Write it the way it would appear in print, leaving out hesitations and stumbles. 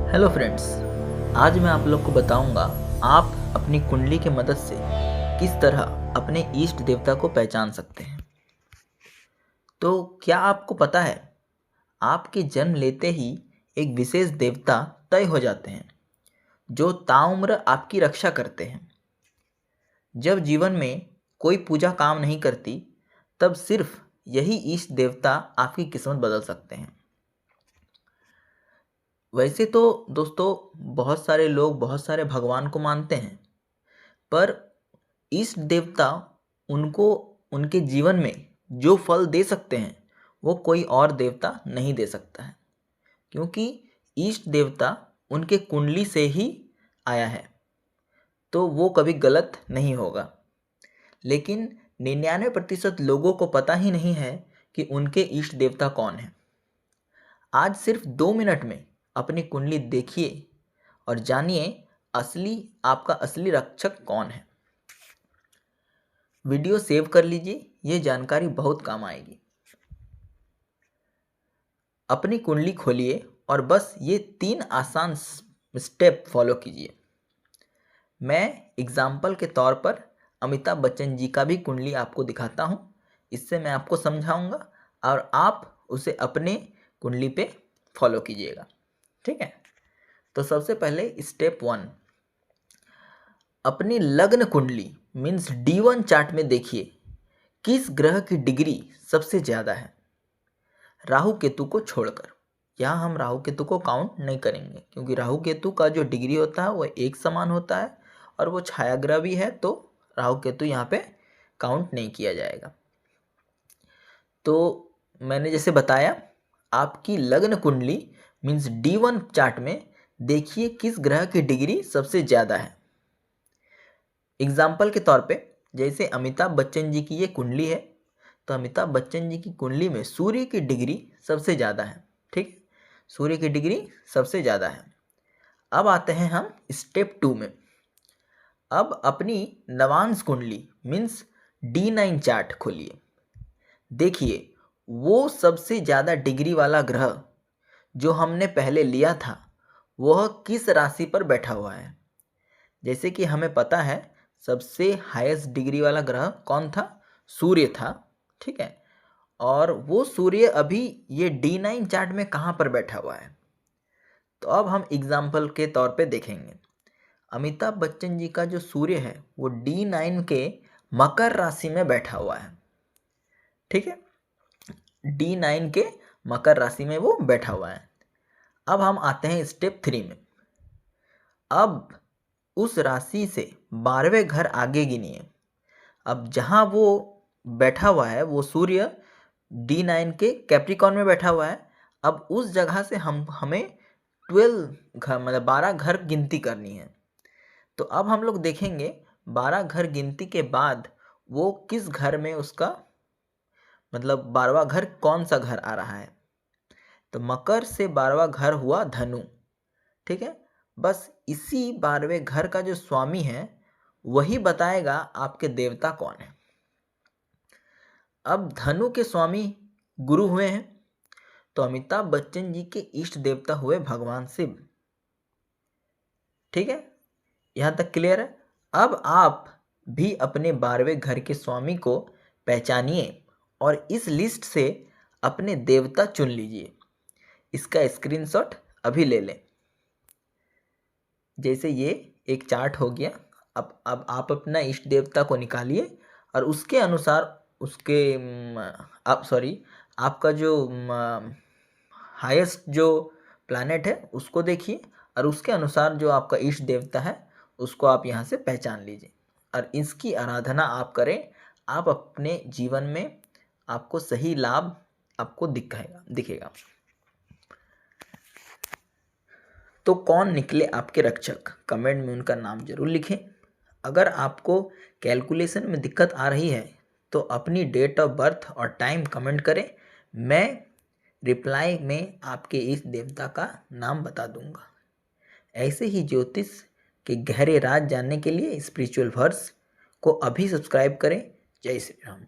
Hello friends. आज मैं आप लोग को बताऊंगा आप अपनी कुंडली की मदद से किस तरह अपने इष्ट देवता को पहचान सकते हैं। तो क्या आपको पता है, आपके जन्म लेते ही एक विशेष देवता तय हो जाते हैं जो ताउम्र आपकी रक्षा करते हैं। जब जीवन में कोई पूजा काम नहीं करती, तब सिर्फ यही इष्ट देवता आपकी किस्मत बदल सकते हैं। वैसे तो दोस्तों, बहुत सारे लोग बहुत सारे भगवान को मानते हैं, पर इष्ट देवता उनको उनके जीवन में जो फल दे सकते हैं वो कोई और देवता नहीं दे सकता है, क्योंकि इष्ट देवता उनके कुंडली से ही आया है, तो वो कभी गलत नहीं होगा। लेकिन 99% लोगों को पता ही नहीं है कि उनके इष्ट देवता कौन है। आज सिर्फ 2 मिनट में अपनी कुंडली देखिए और जानिए आपका असली रक्षक कौन है। वीडियो सेव कर लीजिए, ये जानकारी बहुत काम आएगी। अपनी कुंडली खोलिए और बस ये 3 आसान स्टेप फॉलो कीजिए। मैं एग्जाम्पल के तौर पर अमिताभ बच्चन जी का भी कुंडली आपको दिखाता हूँ। इससे मैं आपको समझाऊंगा और आप उसे अपने कुंडली पे फॉलो कीजिएगा, ठीक है। तो सबसे पहले स्टेप 1, अपनी लग्न कुंडली मीन्स D1 चार्ट में देखिए किस ग्रह की डिग्री सबसे ज़्यादा है, राहु केतु को छोड़कर। यहाँ हम राहु केतु को काउंट नहीं करेंगे, क्योंकि राहु केतु का जो डिग्री होता है वो एक समान होता है और वो छाया ग्रह भी है, तो राहु केतु यहाँ पे काउंट नहीं किया जाएगा। तो मैंने जैसे बताया, आपकी लग्न कुंडली मीन्स D1 चार्ट में देखिए किस ग्रह की डिग्री सबसे ज़्यादा है। एग्जाम्पल के तौर पे जैसे अमिताभ बच्चन जी की ये कुंडली है, तो अमिताभ बच्चन जी की कुंडली में सूर्य की डिग्री सबसे ज़्यादा है, ठीक है। सूर्य की डिग्री सबसे ज़्यादा है। अब आते हैं हम स्टेप 2 में। अब अपनी नवांश कुंडली मीन्स D9 चार्ट खोलिए। देखिए वो सबसे ज़्यादा डिग्री वाला ग्रह जो हमने पहले लिया था वह किस राशि पर बैठा हुआ है। जैसे कि हमें पता है सबसे हाईएस्ट डिग्री वाला ग्रह कौन था, सूर्य था, ठीक है। और वो सूर्य अभी ये D9 चार्ट में कहाँ पर बैठा हुआ है। तो अब हम एग्जाम्पल के तौर पे देखेंगे। अमिताभ बच्चन जी का जो सूर्य है वो D9 के मकर राशि में बैठा हुआ है, ठीक है। D9 के मकर राशि में वो बैठा हुआ है। अब हम आते हैं स्टेप 3 में। अब उस राशि से 12वें घर आगे गिनिए। अब जहाँ वो बैठा हुआ है वो सूर्य D9 के कैप्रिकॉर्न में बैठा हुआ है। अब उस जगह से हमें 12 घर मतलब 12 घर गिनती करनी है। तो अब हम लोग देखेंगे 12 घर गिनती के बाद वो किस घर में उसका मतलब 12वां घर कौन सा घर आ रहा है। तो मकर से 12वां घर हुआ धनु, ठीक है। बस इसी 12वें घर का जो स्वामी है वही बताएगा आपके देवता कौन है। अब धनु के स्वामी गुरु हुए हैं, तो अमिताभ बच्चन जी के इष्ट देवता हुए भगवान शिव, ठीक है। यहाँ तक क्लियर है। अब आप भी अपने 12वें घर के स्वामी को पहचानिए और इस लिस्ट से अपने देवता चुन लीजिए। इसका स्क्रीनशॉट अभी ले लें। जैसे ये एक चार्ट हो गया। अब आप अपना इष्ट देवता को निकालिए और उसके अनुसार उसके आपका जो हाईएस्ट जो प्लैनेट है उसको देखिए और उसके अनुसार जो आपका इष्ट देवता है उसको आप यहाँ से पहचान लीजिए और इसकी आराधना आप करें। आप अपने जीवन में आपको सही लाभ आपको दिखेगा। तो कौन निकले आपके रक्षक, कमेंट में उनका नाम जरूर लिखें। अगर आपको कैलकुलेशन में दिक्कत आ रही है तो अपनी डेट ऑफ बर्थ और टाइम कमेंट करें, मैं रिप्लाई में आपके इस देवता का नाम बता दूंगा। ऐसे ही ज्योतिष के गहरे राज जानने के लिए स्पिरिचुअल वर्स को अभी सब्सक्राइब करें। जय श्री राम।